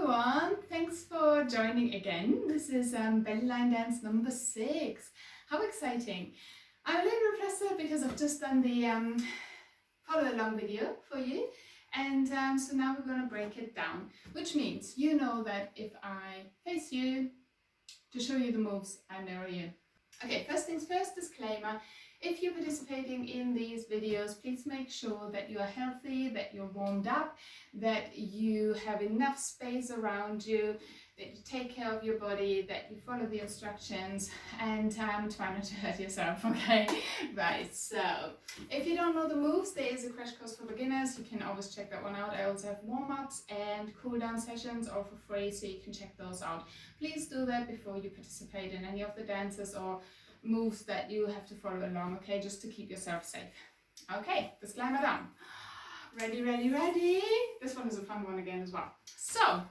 everyone, thanks for joining again. This is belly line dance number 6. How exciting! I'm a little bit flustered because I've just done the follow along video for you, and so now we're going to break it down, which means you know that if I face you to show you the moves, I mirror you. Okay, first things first, disclaimer. If you're participating in these videos, please make sure that you are healthy, that you're warmed up, that you have enough space around you, that you take care of your body, that you follow the instructions, and try not to hurt yourself, okay? Right, so if you don't know the moves, there is a crash course for beginners. You can always check that one out. I also have warm-ups and cool-down sessions all for free, so you can check those out. Please do that before you participate in any of the dances or moves that you have to follow along, okay, just to keep yourself safe. Okay, disclaimer done. Ready, ready, ready. This one is a fun one again as well. So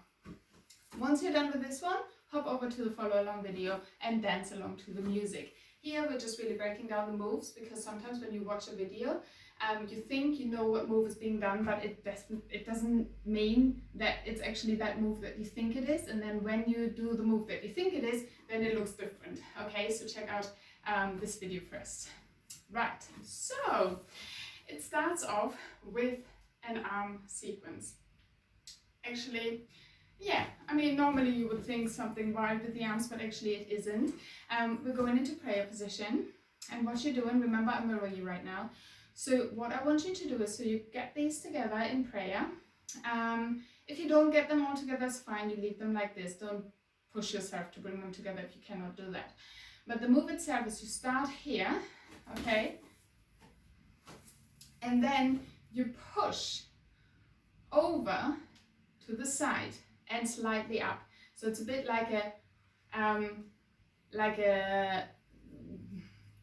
once you're done with this one, hop over to the follow along video and dance along to the music. Here we're just really breaking down the moves, because sometimes when you watch a video, you think you know what move is being done, but it doesn't mean that it's actually that move that you think it is. And then when you do the move that you think it is, then it looks different. Okay, so check out this video first. Right, so it starts off with an arm sequence. Actually, yeah, I mean, normally you would think something wild with the arms, but actually it isn't. We're going into prayer position, and what you're doing, remember I mirror you right now. So what I want you to do is, so you get these together in prayer. If you don't get them all together, it's fine, you leave them like this. Don't push yourself to bring them together if you cannot do that. But the move itself is you start here, okay? And then you push over to the side and slightly up. So it's a bit like a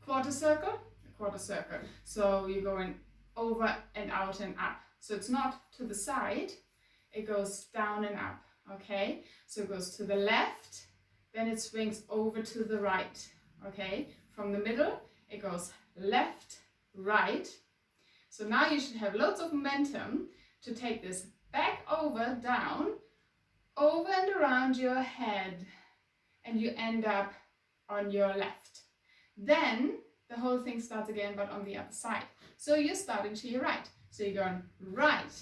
quarter circle. So you're going over and out and up. So it's not to the side, it goes down and up, okay? So it goes to the left, then it swings over to the right, okay? From the middle, it goes left, right. So now you should have loads of momentum to take this back over, down, over and around your head, and you end up on your left. Then the whole thing starts again, but on the other side. So you're starting to your right. So you're going right,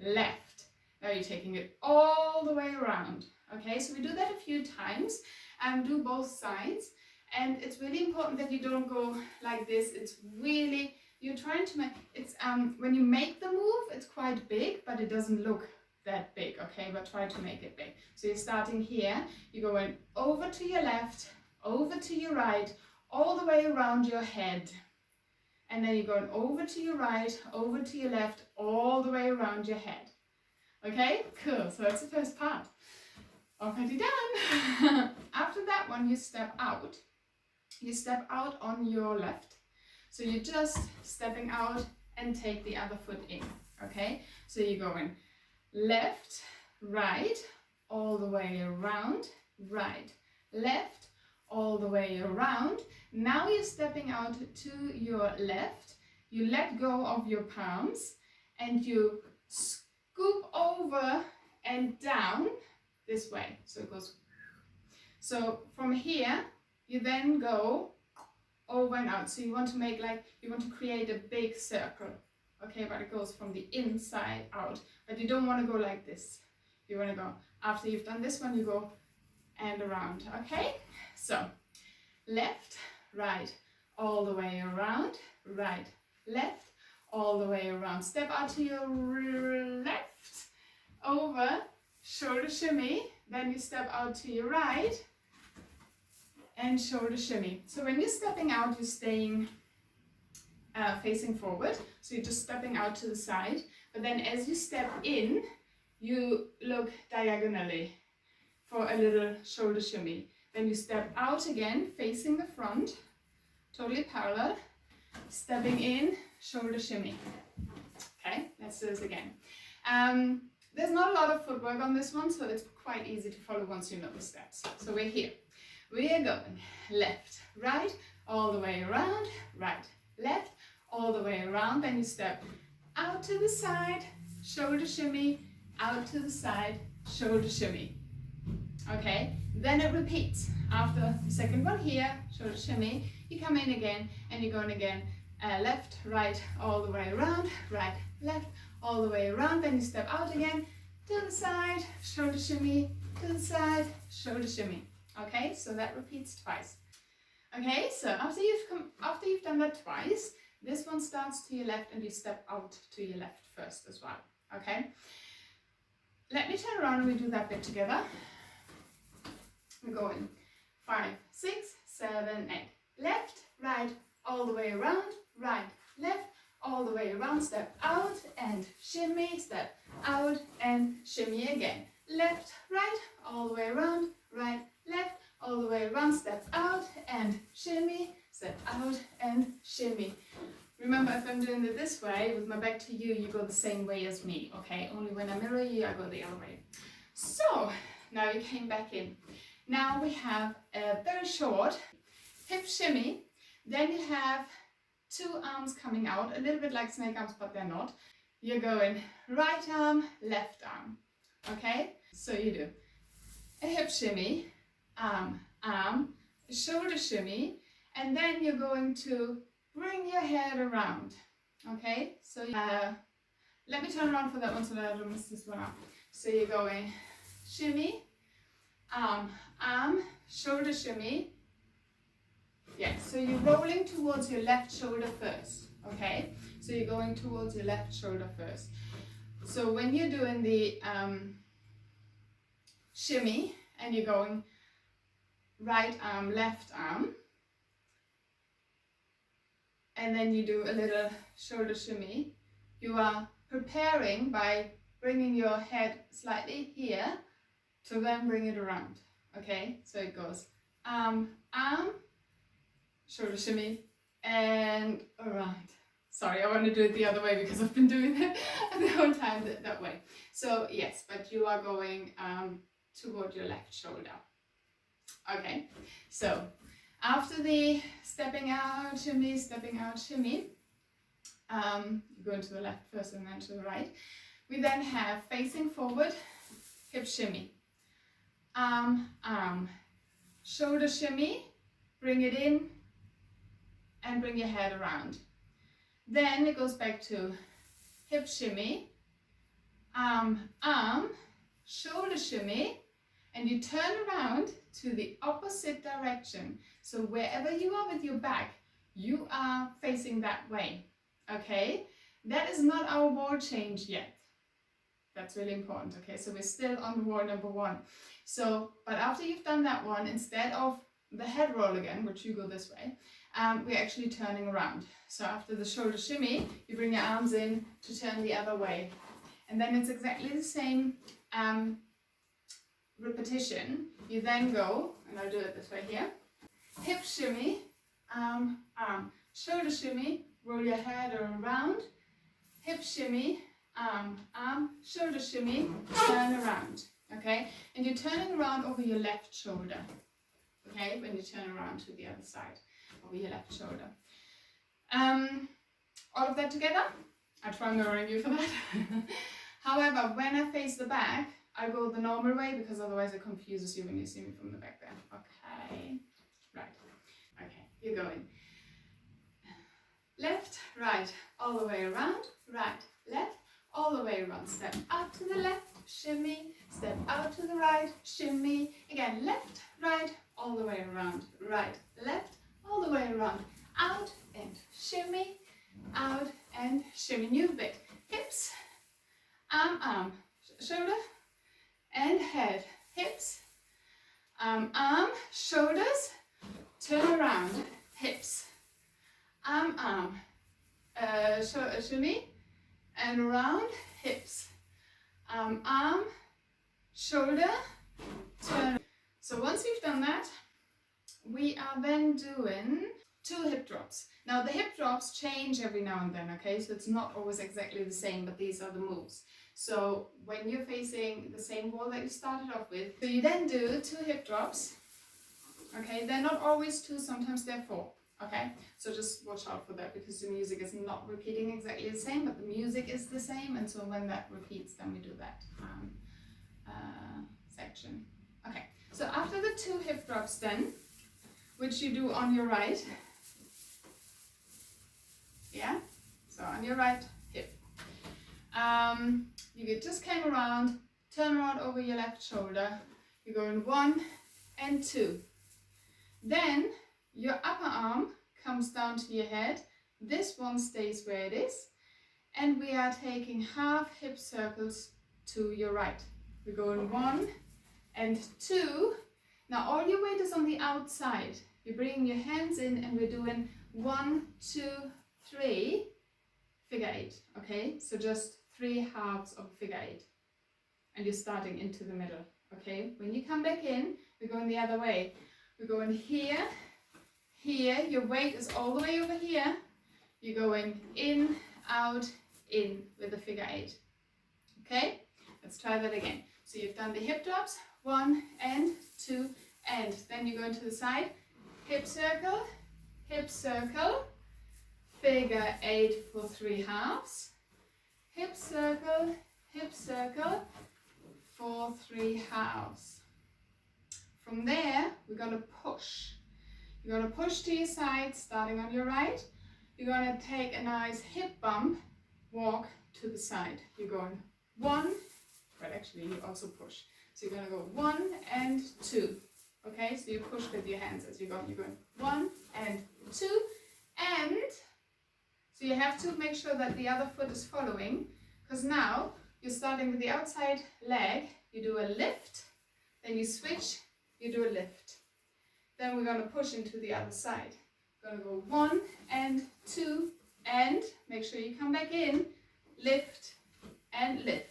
left. Now you're taking it all the way around. Okay, so we do that a few times and do both sides. And it's really important that you don't go like this. It's really, you're trying to make, it's when you make the move, it's quite big, but it doesn't look that big, okay? But try to make it big. So you're starting here, you're going over to your left, over to your right, all the way around your head, and then you're going over to your right, over to your left, all the way around your head. Okay, cool. So that's the first part. Already done. After that one, you step out. You step out on your left. So you're just stepping out and take the other foot in. Okay, so you're going left, right, all the way around, right, left, all the way around. Now you're stepping out to your left, you let go of your palms and you scoop over and down this way. So it goes. So from here, you then go over and out. So you want to make you want to create a big circle. Okay, but it goes from the inside out. But you don't want to go like this. You want to go, after you've done this one, you go and around, okay? So left, right, all the way around, right, left, all the way around. Step out to your left, over, shoulder shimmy, then you step out to your right and shoulder shimmy. So when you're stepping out, you're staying facing forward, so you're just stepping out to the side, but then as you step in, you look diagonally for a little shoulder shimmy. Then you step out again, facing the front, totally parallel, stepping in, shoulder shimmy. Okay, let's do this again. There's not a lot of footwork on this one, so it's quite easy to follow once you know the steps. So we're here. We are going left, right, all the way around, right, left, all the way around. Then you step out to the side, shoulder shimmy, out to the side, shoulder shimmy. Okay, then it repeats. After the second one here, shoulder shimmy, you come in again and you're going again, left, right, all the way around, right, left, all the way around, then you step out again, to the side, shoulder shimmy, to the side, shoulder shimmy. Okay, so that repeats twice. Okay, so after you've done that twice, this one starts to your left and you step out to your left first as well. Okay, let me turn around and we do that bit together. We're going 5, 6, 7, 8. Left, right, all the way around, right, left, all the way around, step out and shimmy, step out and shimmy again. Left, right, all the way around, right, left, all the way around, step out and shimmy, step out and shimmy. Remember, if I'm doing it this way, with my back to you, you go the same way as me, okay? Only when I mirror you, I go the other way. So, now you came back in. Now we have a very short hip shimmy. Then you have 2 arms coming out, a little bit like snake arms, but they're not. You're going right arm, left arm, okay? So you do a hip shimmy, arm, arm, a shoulder shimmy, and then you're going to bring your head around, okay? So let me turn around for that one so that I don't mess this one up. So you're going shimmy, arm, arm, shoulder shimmy. Yeah, so you're rolling towards your left shoulder first, okay? So you're going towards your left shoulder first. So when you're doing the shimmy and you're going right arm, left arm, and then you do a little shoulder shimmy, you are preparing by bringing your head slightly here to then bring it around, okay? So it goes arm, shoulder shimmy, and around. Sorry, I want to do it the other way because I've been doing it the whole time that way. So yes, but you are going toward your left shoulder. Okay, so after the stepping out, shimmy, going to the left first and then to the right. We then have facing forward, hip shimmy, arm, shoulder shimmy, bring it in and bring your head around. Then it goes back to hip shimmy, arm, shoulder shimmy, and you turn around to the opposite direction. So wherever you are with your back, you are facing that way, okay? That is not our wall change yet. That's really important, okay? So we're still on wall number 1. So, but after you've done that one, instead of the head roll again, which you go this way, we're actually turning around. So after the shoulder shimmy, you bring your arms in to turn the other way. And then it's exactly the same repetition. You then go, and I'll do it this way here, hip shimmy, arm, shoulder shimmy, roll your head around, hip shimmy, arm, shoulder shimmy, turn around, okay? And you're turning around over your left shoulder, okay? When you turn around to the other side, over your left shoulder. All of that together, I try mirroring you for that. However, when I face the back, I go the normal way because otherwise it confuses you when you see me from the back there. Okay, right, okay, you're going left, right, all the way around, right, left, all the way around, step out to the left, shimmy, step out to the right, shimmy, again, left, right, all the way around, right, left, all the way around, out and shimmy, out and shimmy, new bit, hips, arm, shoulder, and head, hips, arm, shoulders, turn around, hips, arm, shimmy, and around, hips, arm, shoulder, turn. So once you've done that, we are then doing 2 hip drops. Now the hip drops change every now and then, okay? So it's not always exactly the same, but these are the moves. So when you're facing the same wall that you started off with, so you then do 2 hip drops, okay? They're not always 2, sometimes they're 4, okay? So just watch out for that because the music is not repeating exactly the same, but the music is the same, and so when that repeats, then we do that. section. Okay, so after the 2 hip drops then, which you do on your right, yeah, so on your right hip, you just came around, turn around over your left shoulder, you're going 1 and 2. Then your upper arm comes down to your head, this one stays where it is, and we are taking half hip circles to your right. We're going 1 and 2. Now all your weight is on the outside. You're bringing your hands in and we're doing 1, 2, 3, figure 8, okay? So just 3 halves of figure 8. And you're starting into the middle, okay? When you come back in, we're going the other way. We're going here, here, your weight is all the way over here. You're going in, out, in with the figure 8, okay? Let's try that again. So you've done the hip drops, 1 and 2, and then you go into the side, hip circle, figure 8 for 3 halves, hip circle, for 3 halves. From there, we're going to push. You're going to push to your side, starting on your right. You're going to take a nice hip bump, walk to the side. You're going 1, but actually you also push. So you're going to go 1 and 2. Okay, so you push with your hands as you go. You're going 1 and 2, and so you have to make sure that the other foot is following, because now you're starting with the outside leg. You do a lift, then you switch, you do a lift. Then we're going to push into the other side. We're going to go 1 and 2, and make sure you come back in, lift and lift.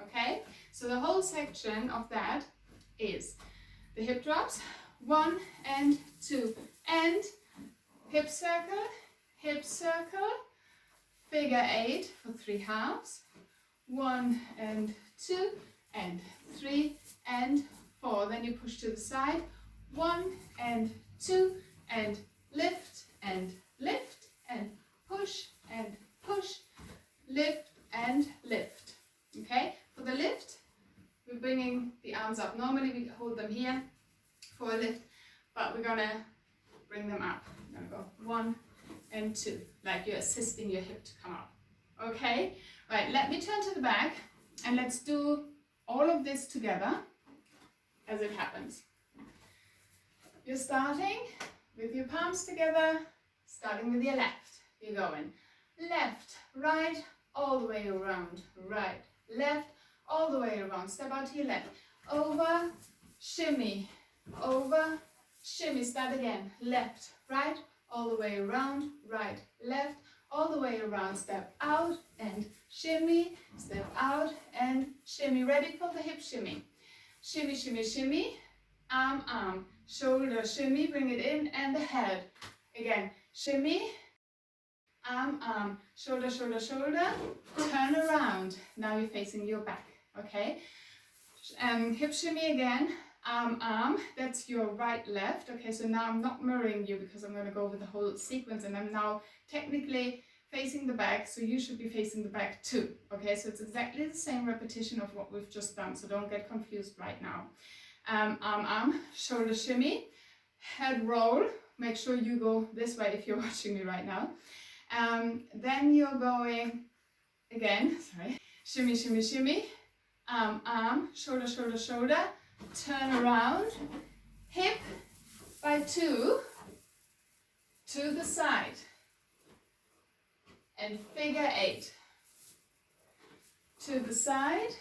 Okay, so the whole section of that is the hip drops, 1 and 2, and hip circle, figure 8 for 3 halves, 1 and 2, and 3 and 4. Then you push to the side, 1 and 2, and lift and lift and push, lift and lift. Okay, for the lift, we're bringing the arms up. Normally we hold them here for a lift, but we're gonna bring them up. We're gonna go 1 and 2, like you're assisting your hip to come up. Okay, right, let me turn to the back and let's do all of this together as it happens. You're starting with your palms together, starting with your left. You're going left, right, all the way around, right, left, all the way around. Step out to your left, over, shimmy, start again, left, right, all the way around, right, left, all the way around. Step out and shimmy, step out and shimmy. Ready for the hip shimmy. Shimmy, shimmy, shimmy, arm, arm, shoulder, shimmy, bring it in, and the head. Again, shimmy, arm, arm, shoulder, shoulder, shoulder, turn around. Now you're facing your back, okay? Hip shimmy again, arm, arm, that's your right, left. Okay, so now I'm not mirroring you because I'm going to go over the whole sequence, and I'm now technically facing the back, so you should be facing the back too. Okay, so it's exactly the same repetition of what we've just done, so don't get confused right now. Arm, arm, shoulder shimmy, head roll. Make sure you go this way if you're watching me right now. Then you're going again, sorry, shimmy, shimmy, shimmy, arm, arm, shoulder, shoulder, shoulder, turn around, hip by 2 to the side, and figure 8 to the side,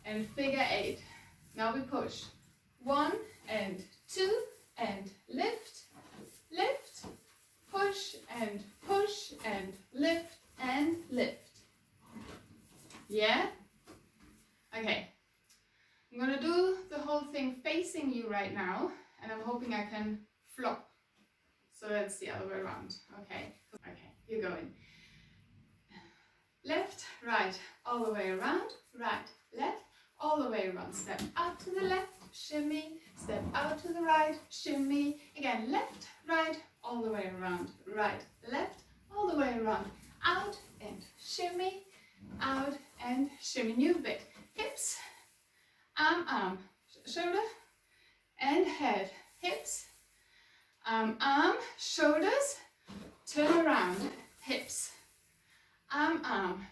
and figure 8. Now we push 1 and 2, and lift, lift, push and lift and lift. Yeah? Okay. I'm going to do the whole thing facing you right now, and I'm hoping I can flop. So that's the other way around. Okay. Okay, you're going left, right, all the way around, right, left, all the way around. Step out to the left, shimmy, step out to the right, shimmy. Again, left, right, all the way around, right, left, all the way around, out and shimmy, new bit. hips, arm, shoulder and head, hips, arm, shoulders, turn around, hips, arm,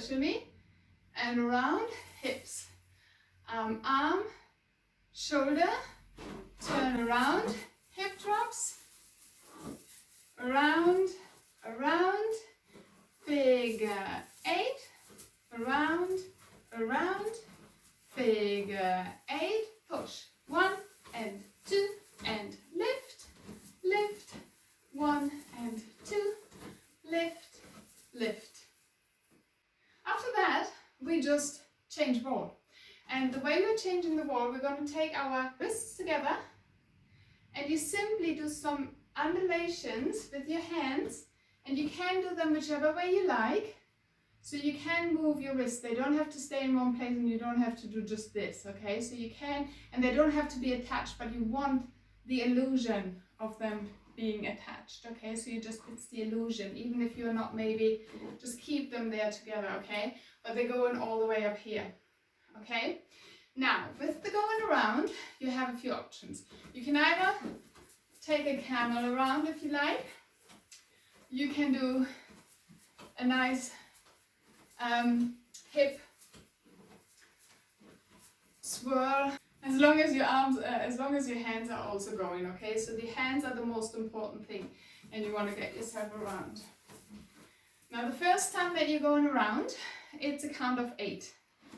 shimmy and around, hips, arm, shoulder, turn around, hip drops, around, figure 8, around, figure 8, push, 1 and 2 and lift, 1 and 2, lift. After that, we just change wall. And the way we're changing the wall, we're going to take our wrists together and you simply do some undulations with your hands, and you can do them whichever way you like. So you can move your wrists, they don't have to stay in one place and you don't have to do just this, okay? So you can, and they don't have to be attached, but you want the illusion of them being attached, okay? So you just, it's the illusion, even if you're not, maybe just keep them there together, okay? But they're going all the way up here, okay? Now, with the going around, you have a few options. You can either take a camel around if you like. You can do a nice hip swirl, as long as your arms, as long as your hands are also going, okay? So the hands are the most important thing, and you want to get yourself around. Now, the first time that you're going around, it's a count of 8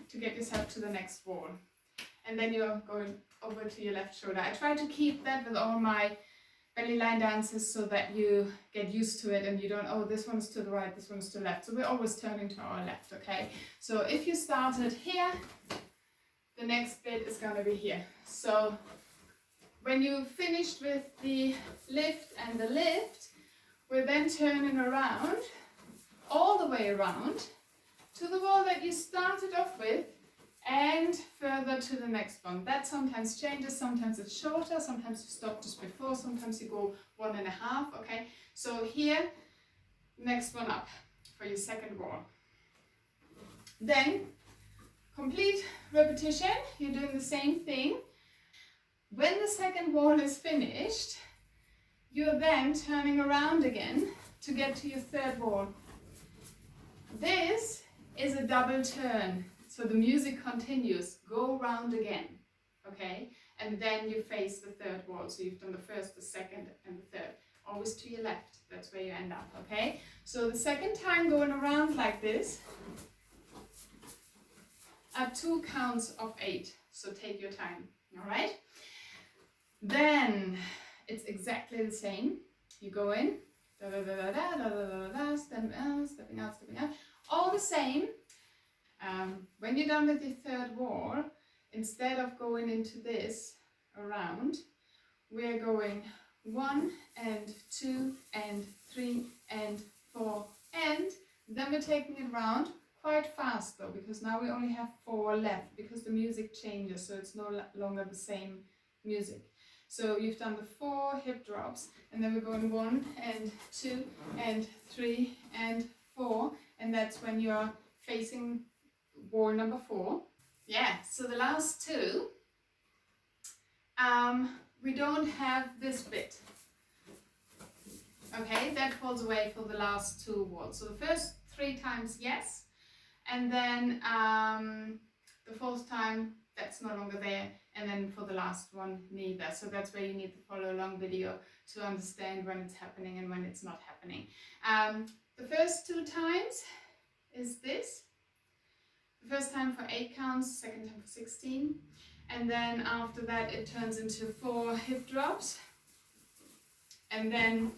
to get yourself to the next wall. And then you're going over to your left shoulder. I try to keep that with all my belly line dances so that you get used to it and you don't, oh, this one's to the right, this one's to the left. So we're always turning to our left, okay? So if you started here, the next bit is going to be here. So when you finished with the lift and the lift, we're then turning around, all the way around, to the wall that you started off with, and further to the next one. That sometimes changes, sometimes it's shorter, sometimes you stop just before, sometimes you go 1.5, okay? So here, next one up for your second wall. Then, complete repetition, you're doing the same thing. When the second wall is finished, you're then turning around again to get to your third wall. This is a double turn. So the music continues, go round again, okay? And then you face the third wall. So you've done the first, the second, and the third. Always to your left, that's where you end up, okay? So the second time going around like this are 2 counts of 8. So take your time, all right? Then it's exactly the same. You go in, da da da da da da da da, stepping out, all the same. When you're done with your third wall, instead of going into this around, we're going 1 and 2 and 3 and 4, and then we're taking it round quite fast though, because now we only have 4 left, because the music changes, so it's no longer the same music. So you've done the 4 hip drops, and then we're going 1 and 2 and 3 and 4, and that's when you're facing wall number 4. Yeah, so the last 2, we don't have this bit. Okay, that falls away for the last 2 walls. So the first 3 times, yes, and then the 4th time, that's no longer there, and then for the last one, neither. So that's where you need the follow along video to understand when it's happening and when it's not happening. The first 2 times is this. The first time for 8 counts, second time for 16. And then after that it turns into 4 hip drops. And then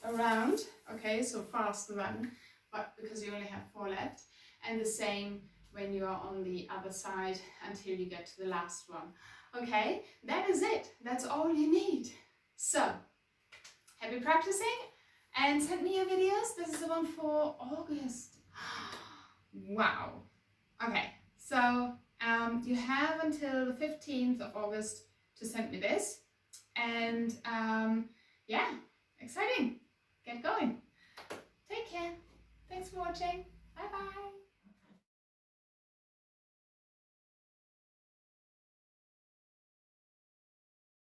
around, okay, so fast run, but because you only have 4 left. And the same when you are on the other side until you get to the last one. Okay, that is it. That's all you need. So, happy practicing and send me your videos. This is the one for August. Wow. Okay, so you have until the 15th of August to send me this. And yeah, exciting. Get going. Take care. Thanks for watching.